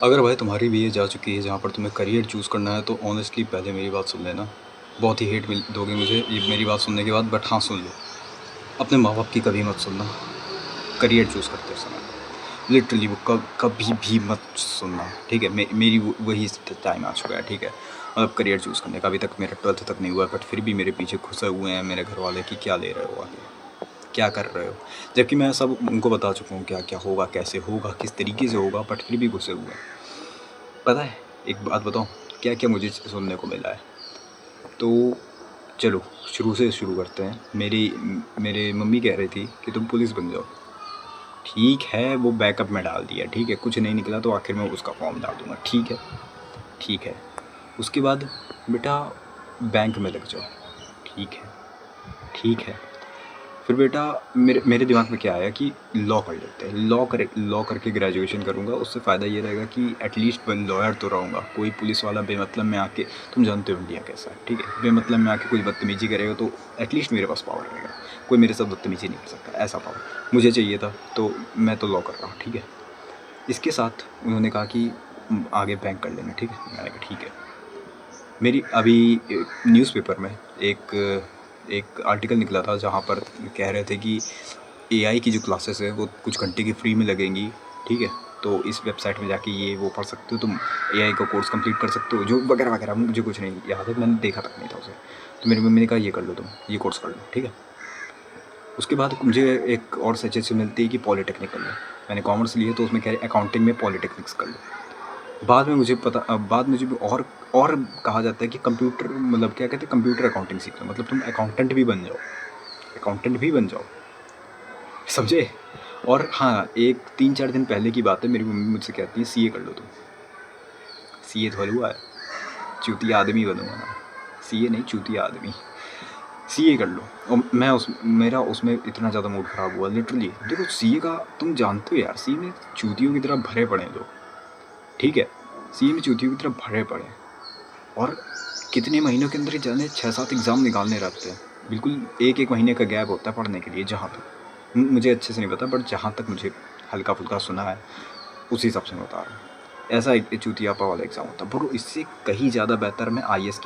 अगर भाई तुम्हारी भी एज आ चुकी है जहाँ पर तुम्हें करियर चूज़ करना है तो ऑनेस्टली पहले मेरी बात सुन लेना। बहुत ही हेट मिल दोगे मुझे ये मेरी बात सुनने के बाद, बट हाँ सुन लो। अपने माँ बाप की कभी मत सुनना करियर चूज़ करते समय। लिटरली वो कभी भी मत सुनना, ठीक है। मेरी वही टाइम आ चुका है, ठीक है। मतलब करियर चूज़ करने का अभी तक मेरा 12th तक नहीं हुआ है, बट फिर भी मेरे पीछे घुसे हुए हैं मेरे घर वाले कि क्या ले रहे हो आगे, क्या कर रहे हो। जबकि मैं सब उनको बता चुका हूँ क्या क्या होगा, कैसे होगा, किस तरीके से होगा, बट फिर भी घुसे हुए हैं। पता है, एक बात बताऊँ क्या क्या मुझे सुनने को मिला है। तो चलो शुरू से शुरू करते हैं। मेरे मम्मी कह रही थी कि तुम पुलिस बन जाओ। ठीक है, वो बैकअप में डाल दिया, ठीक है। कुछ नहीं निकला तो आखिर में उसका फॉर्म डाल दूँगा, ठीक है, ठीक है। उसके बाद बेटा बैंक में लग जाओ, ठीक है, ठीक है। फिर बेटा मेरे दिमाग में क्या आया कि लॉ कर लेते हैं। लॉ करके ग्रेजुएशन करूँगा, उससे फ़ायदा ये रहेगा कि एटलीस्ट मैं लॉयर तो रहूँगा। कोई पुलिस वाला बेमतलब में आके, तुम जानते हो इंडिया कैसा है, ठीक है। बेमतलब में आके कोई बदतमीजी करेगा तो एटलीस्ट मेरे पास पावर रहेगा, कोई मेरे साथ बदतमीजी नहीं कर सकता, ऐसा पावर मुझे चाहिए था। तो मैं तो लॉ कर रहा हूँ, ठीक है। इसके साथ उन्होंने कहा कि आगे बैंक कर लेना, ठीक है। मैंने कहा ठीक है। मेरी अभी न्यूज़पेपर में एक आर्टिकल निकला था जहाँ पर कह रहे थे कि एआई की जो क्लासेस है वो कुछ घंटे की फ्री में लगेंगी, ठीक है। तो इस वेबसाइट में जाके ये वो पढ़ सकते हो तुम, एआई का कोर्स कंप्लीट कर सकते हो, जो वगैरह वगैरह। मुझे कुछ नहीं याद है, मैंने देखा तक नहीं था उसे। तो मेरी मम्मी ने कहा ये कर लो, तुम ये कोर्स कर लो, ठीक है। उसके बाद मुझे एक और सजेशन मिलती है कि पॉलीटेक्निक कर लो। मैंने कॉमर्स लिए तो उसमें कह रहे अकाउंटिंग में पॉलीटेक्निक्स कर लो। बाद मुझे भी और कहा जाता है कि कंप्यूटर, मतलब क्या कहते हैं, कंप्यूटर अकाउंटिंग सीख लो, मतलब तुम अकाउंटेंट भी बन जाओ, अकाउंटेंट भी बन जाओ, समझे। और हाँ, एक 3-4 दिन पहले की बात है, मेरी मम्मी मुझसे कहती है सीए कर लो तुम। सीए थोड़ा हुआ है, चूतिया आदमी बनूंगा ना। सीए नहीं, चूतिया आदमी। सीए कर लो। और मेरा उसमें इतना ज़्यादा मूड ख़राब हुआ लिटरली। देखो सीए का तुम जानते हो यार, सीए में चूतियों की तरह भरे पड़े हैं लोग, ठीक है। सीए में चूतियों की तरह भरे पड़े हैं, और कितने महीनों के अंदर ही जाने 6-7 एग्ज़ाम निकालने रहते हैं। बिल्कुल एक एक महीने का गैप होता है पढ़ने के लिए, जहाँ तक मुझे अच्छे से नहीं पता, बट जहाँ तक मुझे हल्का फुल्का सुना है उसी हिसाब से मैं बता रहा हूँ। ऐसा एक चूतियापा वाला एग्ज़ाम होता है, बट इससे कहीं ज़्यादा बेहतर मैं आईएएस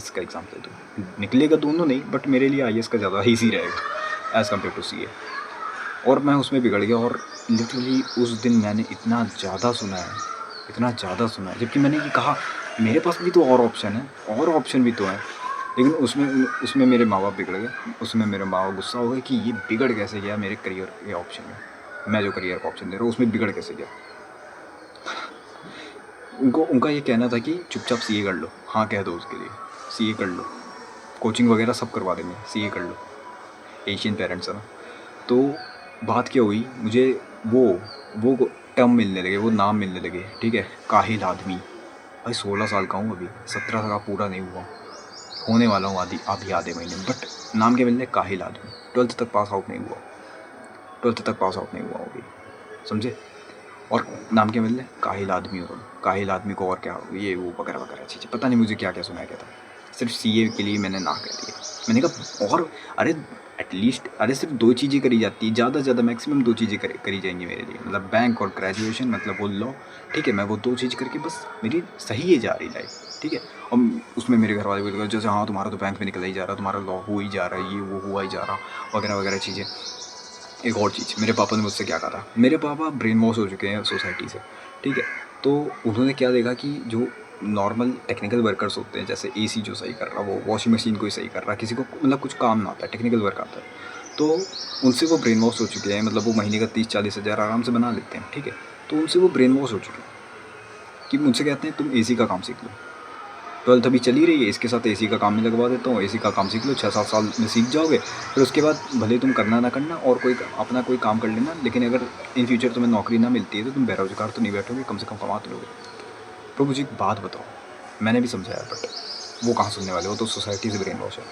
का एग्ज़ाम दे दूँ। निकलेगा दोनों नहीं, बट मेरे लिए आईएएस का ज़्यादा ईजी रहेगा एज़ कम्पेयर टू सीए। और मैं उसमें बिगड़ गया, और लिटरली उस दिन मैंने इतना ज़्यादा सुना है, इतना ज़्यादा सुना है। जबकि मैंने ये कहा मेरे पास भी तो और ऑप्शन है, और ऑप्शन भी तो है। लेकिन उसमें उसमें मेरे माँ बाप बिगड़ गए। उसमें मेरे माँ बाप गुस्सा हो गए कि ये बिगड़ कैसे गया मेरे करियर के ऑप्शन में। मैं जो करियर का ऑप्शन दे रहा हूँ उसमें बिगड़ कैसे गया। उनका ये कहना था कि चुपचाप सीए कर लो। हाँ कह दो उसके लिए, सीए कर लो, कोचिंग वगैरह सब करवा देंगे, सीए कर लो। एशियन पेरेंट्स है ना। तो बात क्या हुई, मुझे वो टर्म मिलने लगे, वो नाम मिलने लगे, ठीक है। काहिल आदमी। भाई 16 साल का हूँ, अभी 17 का पूरा नहीं हुआ, होने वाला हूँ अभी आधे महीने में, बट नाम क्या मिलने, काहिल आदमी। 12th तक पास आउट नहीं हुआ, 12th तक पास आउट नहीं हुआ अभी, समझे। और नाम क्या मिल रहा है, काहिल आदमी। और काहिल आदमी को और क्या, ये वो वगैरह वगैरह चीज़ें, पता नहीं मुझे क्या क्या सुनाया गया था। सिर्फ सीए के लिए मैंने ना कह दिया। मैंने कहा और अरे एटलीस्ट, अरे सिर्फ 2 चीज़ें करी जाती है, ज़्यादा से ज़्यादा मैक्सिमम 2 चीज़ें करी जाएंगी मेरे लिए, मतलब बैंक और ग्रेजुएशन, मतलब वो लॉ, ठीक है। मैं वो 2 चीज़ करके बस मेरी सही है जा रही लाइफ, ठीक है। और उसमें मेरे घर वाले बोल रहे जैसे हाँ तुम्हारा तो बैंक में निकला ही जा रहा, तुम्हारा लॉ हो ही जा रहा है, ये वो हुआ ही जा रहा, वगैरह वगैरह चीज़ें। एक और चीज़, मेरे पापा ने मुझसे क्या कहा था, मेरे पापा ब्रेन वॉश हो चुके हैं सोसाइटी से, ठीक है। तो उन्होंने क्या देखा कि जो नॉर्मल टेक्निकल वर्कर्स होते हैं, जैसे एसी जो सही कर रहा, वो वॉशिंग मशीन को ही सही कर रहा, किसी को मतलब कुछ काम ना आता है, टेक्निकल वर्क आता है, तो उनसे वो ब्रेन वॉश हो चुके हैं। मतलब वो महीने का 30-40 हज़ार आराम से बना लेते हैं, ठीक है। तो उनसे वो ब्रेन वॉश हो चुके हैं कि मुझसे कहते हैं तुम एसी का काम सीख लो, 12th अभी चली रही है, इसके साथ एसी का काम भी लगवा देता हूँ, एसी का काम सीख लो, 6-7 साल में सीख जाओगे। फिर उसके बाद भले तुम करना ना करना, और कोई अपना कोई काम कर लेना, लेकिन अगर इन फ्यूचर तुम्हें नौकरी ना मिलती है तो तुम बेरोजगार तो नहीं बैठोगे, कम से कम कमा तो लोगे। तो मुझे एक बात बताओ, मैंने भी समझाया, बट वो कहाँ सुनने वाले, वो तो सोसाइटी से ब्रेन वॉश है।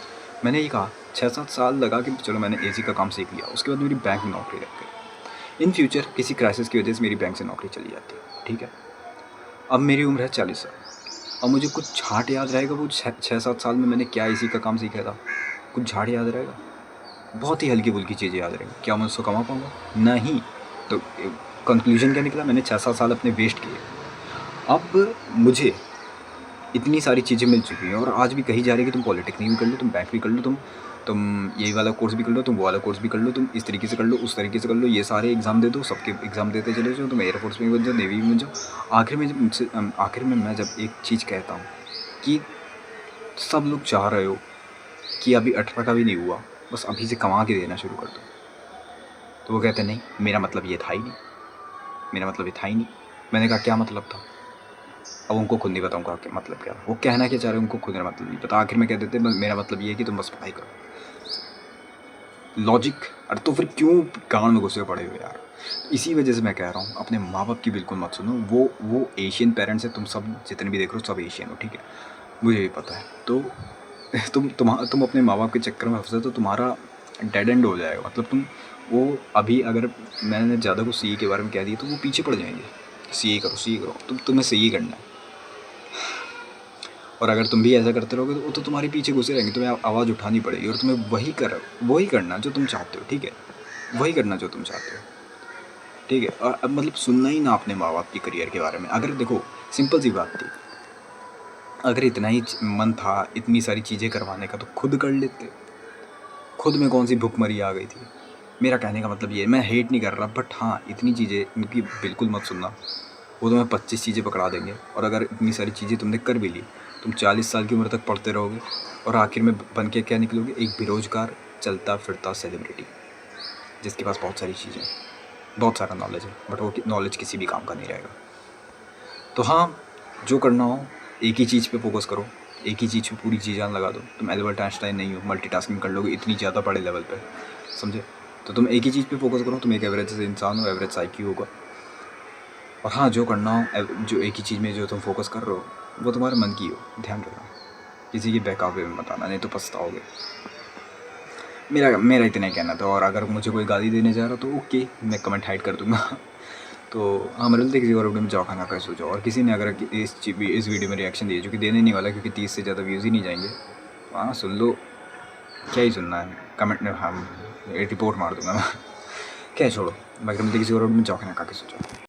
मैंने ये कहा 6-7 साल लगा कि चलो मैंने एसी का काम सीख लिया, उसके बाद मेरी बैंक में नौकरी लग गई। इन फ्यूचर किसी क्राइसिस की वजह से मेरी बैंक से नौकरी चली जाती है, ठीक है। अब मेरी उम्र है 40 साल। अब मुझे कुछ झाट याद रहेगा वो 6-7 साल में मैंने क्या इसी का काम सीखा था, कुछ झाट याद रहेगा? बहुत ही हल्की फुल्की चीज़ें याद रहेंगी। क्या मैं उसको कमा पाऊँगा? नहीं। तो कंक्लूजन क्या निकला, मैंने 6-7 साल अपने वेस्ट किए। अब मुझे इतनी सारी चीज़ें मिल चुकी हैं और आज भी कही जा रही है कि तुम पॉलिटेक्निक भी कर लो, तुम बैंक भी कर लो, तुम यही वाला कोर्स भी कर लो, तुम वो वाला कोर्स भी कर लो, तुम इस तरीके से कर लो, उस तरीके से कर लो, ये सारे एग्ज़ाम दे दो, सबके एग्ज़ाम देते चले जाओ, तुम एयरफोर्स में भी बन जाओ, नेवी में बन जाओ। आखिर में मैं जब एक चीज़ कहता हूँ कि सब लोग चाह रहे हो कि अभी 18 का भी नहीं हुआ, बस अभी से कमा के देना शुरू कर दो, तो वो कहते नहीं, मेरा मतलब ये था ही नहीं, मेरा मतलब ये था ही नहीं। मैंने कहा क्या मतलब था? अब उनको खुद नहीं पता उनका क्या मतलब क्या, वो कहना क्या चाह रहे हैं उनको खुद मेरा मतलब नहीं पता। आखिर में कह देते मेरा मतलब ये है कि तुम बस पढ़ाई करो। लॉजिक, अरे तो फिर क्यों कान में घुसे पड़े हो यार? इसी वजह से मैं कह रहा हूँ अपने माँ बाप की बिल्कुल मत सुनो। वो एशियन पेरेंट्स है, तुम सब जितने भी देख रहे हो सब एशियन हो, ठीक है, मुझे भी पता है। तो तुम अपने माँ बाप के चक्कर में फंसे तो तुम्हारा डेड एंड हो जाएगा। मतलब तुम वो अभी अगर मैंने ज़्यादा कुछ सी के बारे में कह दिया तो वो पीछे पड़ जाएंगे। सी करो, तुम्हें सी करना है। और अगर तुम भी ऐसा करते रहोगे तो वो तो तुम्हारे पीछे घुसे रहेंगे, तुम्हें आवाज़ उठानी पड़ेगी और तुम्हें वही करना जो तुम चाहते हो, ठीक है, वही करना जो तुम चाहते हो, ठीक है। और अब मतलब सुनना ही ना अपने माँ बाप की करियर के बारे में। अगर देखो सिंपल सी बात थी, अगर इतना ही मन था इतनी सारी चीज़ें करवाने का तो खुद कर लेते। खुद में कौन सी भुखमरी आ गई थी? मेरा कहने का मतलब ये है, मैं हेट नहीं कर रहा, बट हाँ इतनी चीज़ें इनकी बिल्कुल मत सुनना। वो तुम्हें 25 चीज़ें पकड़ा देंगे और अगर इतनी सारी चीज़ें तुमने कर भी ली, तुम 40 साल की उम्र तक पढ़ते रहोगे और आखिर में बन के क्या निकलोगे? एक बेरोज़गार चलता फिरता सेलिब्रिटी जिसके पास बहुत सारी चीज़ें, बहुत सारा नॉलेज है, बट वो नॉलेज किसी भी काम का नहीं रहेगा। तो हाँ, जो करना हो एक ही चीज़ पे फोकस करो, एक ही चीज़ पे पूरी जी जान लगा दो। तुम एल्बर्ट आइंस्टाइन नहीं हो, मल्टीटास्किंग कर लोगे इतनी ज़्यादा बड़े लेवल पे, समझे? तो तुम एक ही चीज़ पे फोकस करो, तुम एक एवरेज इंसान हो, एवरेज आईक्यू होगा। और हाँ, जो करना हो जो एक ही चीज़ में जो तुम फोकस कर रहे हो वो तुम्हारे मन की हो, ध्यान रखना। किसी की बहकावे में मत आना, नहीं तो पछताओगे। मेरा इतना ही कहना था। और अगर मुझे कोई गाली देने जा रहा तो ओके, मैं कमेंट हाइड कर दूँगा। तो हाँ, मिलते किसी और वीडियो में। जाओ खाना खा सो जाओ। और किसी ने अगर इस वीडियो में रिएक्शन दिया, जो कि देने नहीं वाला क्योंकि 30 से ज़्यादा व्यूज़ ही नहीं जाएंगे, हाँ सुन लो, क्या ही सुनना है, कमेंट में हाँ रिपोर्ट मार दूँगा मैं। क्या छोड़ो, बाकी मिलते किसी और वीडियो में। जाओ खाना खा के सो जाओ।